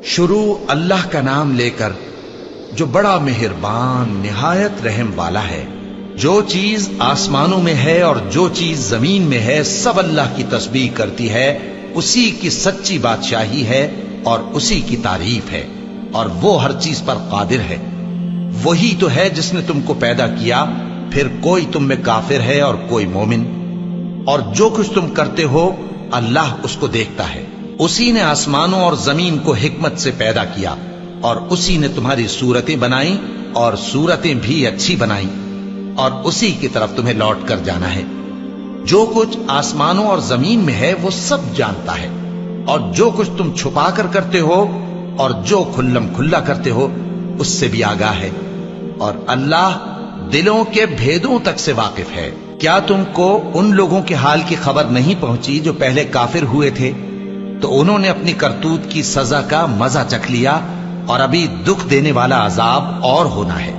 شروع اللہ کا نام لے کر جو بڑا مہربان نہایت رحم والا ہے۔ جو چیز آسمانوں میں ہے اور جو چیز زمین میں ہے سب اللہ کی تسبیح کرتی ہے، اسی کی سچی بادشاہی ہے اور اسی کی تعریف ہے، اور وہ ہر چیز پر قادر ہے۔ وہی تو ہے جس نے تم کو پیدا کیا، پھر کوئی تم میں کافر ہے اور کوئی مومن، اور جو کچھ تم کرتے ہو اللہ اس کو دیکھتا ہے۔ اسی نے آسمانوں اور زمین کو حکمت سے پیدا کیا، اور اسی نے تمہاری صورتیں بنائیں اور صورتیں بھی اچھی بنائیں، اور اسی کی طرف تمہیں لوٹ کر جانا ہے۔ جو کچھ آسمانوں اور زمین میں ہے وہ سب جانتا ہے، اور جو کچھ تم چھپا کر کرتے ہو اور جو کھلم کھلا کرتے ہو اس سے بھی آگاہ ہے، اور اللہ دلوں کے بھیدوں تک سے واقف ہے۔ کیا تم کو ان لوگوں کے حال کی خبر نہیں پہنچی جو پہلے کافر ہوئے تھے؟ تو انہوں نے اپنی کرتوت کی سزا کا مزہ چکھ لیا، اور ابھی دکھ دینے والا عذاب اور ہونا ہے۔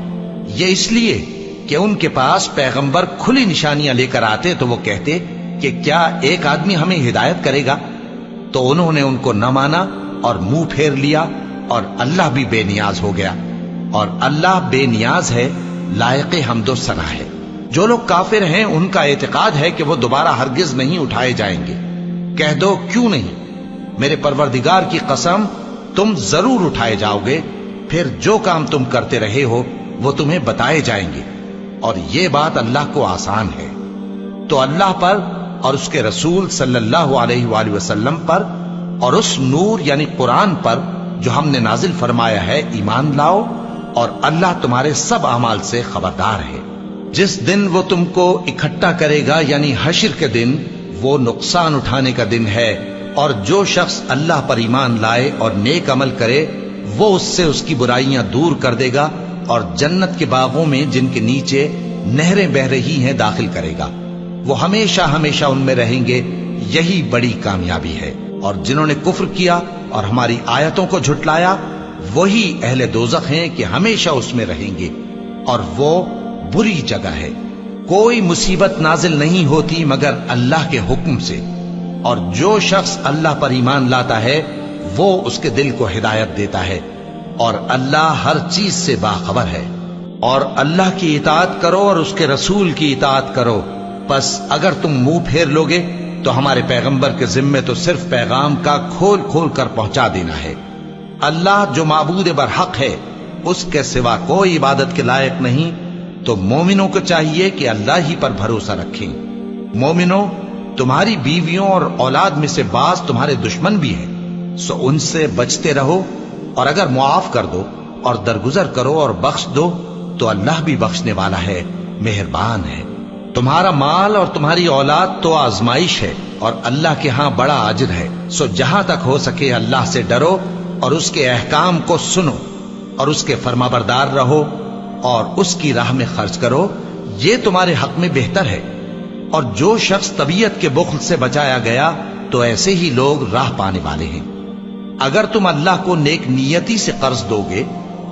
یہ اس لیے کہ ان کے پاس پیغمبر کھلی نشانیاں لے کر آتے تو وہ کہتے کہ کیا ایک آدمی ہمیں ہدایت کرے گا؟ تو انہوں نے ان کو نہ مانا اور منہ پھیر لیا، اور اللہ بھی بے نیاز ہو گیا، اور اللہ بے نیاز ہے، لائق حمد و ثنا ہے۔ جو لوگ کافر ہیں ان کا اعتقاد ہے کہ وہ دوبارہ ہرگز نہیں اٹھائے جائیں گے۔ کہہ دو کیوں نہیں؟ میرے پروردگار کی قسم تم ضرور اٹھائے جاؤ گے، پھر جو کام تم کرتے رہے ہو وہ تمہیں بتائے جائیں گے، اور یہ بات اللہ کو آسان ہے۔ تو اللہ پر اور اس کے رسول صلی اللہ علیہ وآلہ وسلم پر اور اس نور یعنی قرآن پر جو ہم نے نازل فرمایا ہے ایمان لاؤ، اور اللہ تمہارے سب اعمال سے خبردار ہے۔ جس دن وہ تم کو اکٹھا کرے گا یعنی حشر کے دن، وہ نقصان اٹھانے کا دن ہے، اور جو شخص اللہ پر ایمان لائے اور نیک عمل کرے وہ اس سے اس کی برائیاں دور کر دے گا، اور جنت کے باغوں میں جن کے نیچے نہریں بہ رہی ہیں داخل کرے گا۔ وہ ہمیشہ ہمیشہ ان میں رہیں گے، یہی بڑی کامیابی ہے۔ اور جنہوں نے کفر کیا اور ہماری آیتوں کو جھٹلایا وہی اہل دوزخ ہیں کہ ہمیشہ اس میں رہیں گے، اور وہ بری جگہ ہے۔ کوئی مصیبت نازل نہیں ہوتی مگر اللہ کے حکم سے، اور جو شخص اللہ پر ایمان لاتا ہے وہ اس کے دل کو ہدایت دیتا ہے، اور اللہ ہر چیز سے باخبر ہے۔ اور اللہ کی اطاعت کرو اور اس کے رسول کی اطاعت کرو، پس اگر تم منہ پھیر لوگے تو ہمارے پیغمبر کے ذمے تو صرف پیغام کا کھول کھول کر پہنچا دینا ہے۔ اللہ جو معبود برحق ہے اس کے سوا کوئی عبادت کے لائق نہیں، تو مومنوں کو چاہیے کہ اللہ ہی پر بھروسہ رکھیں۔ مومنوں، تمہاری بیویوں اور اولاد میں سے بعض تمہارے دشمن بھی ہیں، سو ان سے بچتے رہو، اور اگر معاف کر دو اور درگزر کرو اور بخش دو تو اللہ بھی بخشنے والا ہے، مہربان ہے۔ تمہارا مال اور تمہاری اولاد تو آزمائش ہے، اور اللہ کے ہاں بڑا اجر ہے، سو جہاں تک ہو سکے اللہ سے ڈرو اور اس کے احکام کو سنو، اور اس کے فرمانبردار رہو، اور اس کی راہ میں خرچ کرو، یہ تمہارے حق میں بہتر ہے۔ اور جو شخص طبیعت کے بخل سے بچایا گیا تو ایسے ہی لوگ راہ پانے والے ہیں۔ اگر تم اللہ کو نیک نیتی سے قرض دو گے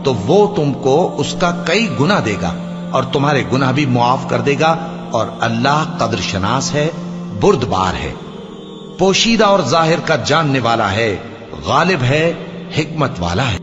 تو وہ تم کو اس کا کئی گنا دے گا، اور تمہارے گناہ بھی معاف کر دے گا، اور اللہ قدر شناس ہے، بردبار ہے، پوشیدہ اور ظاہر کا جاننے والا ہے، غالب ہے، حکمت والا ہے۔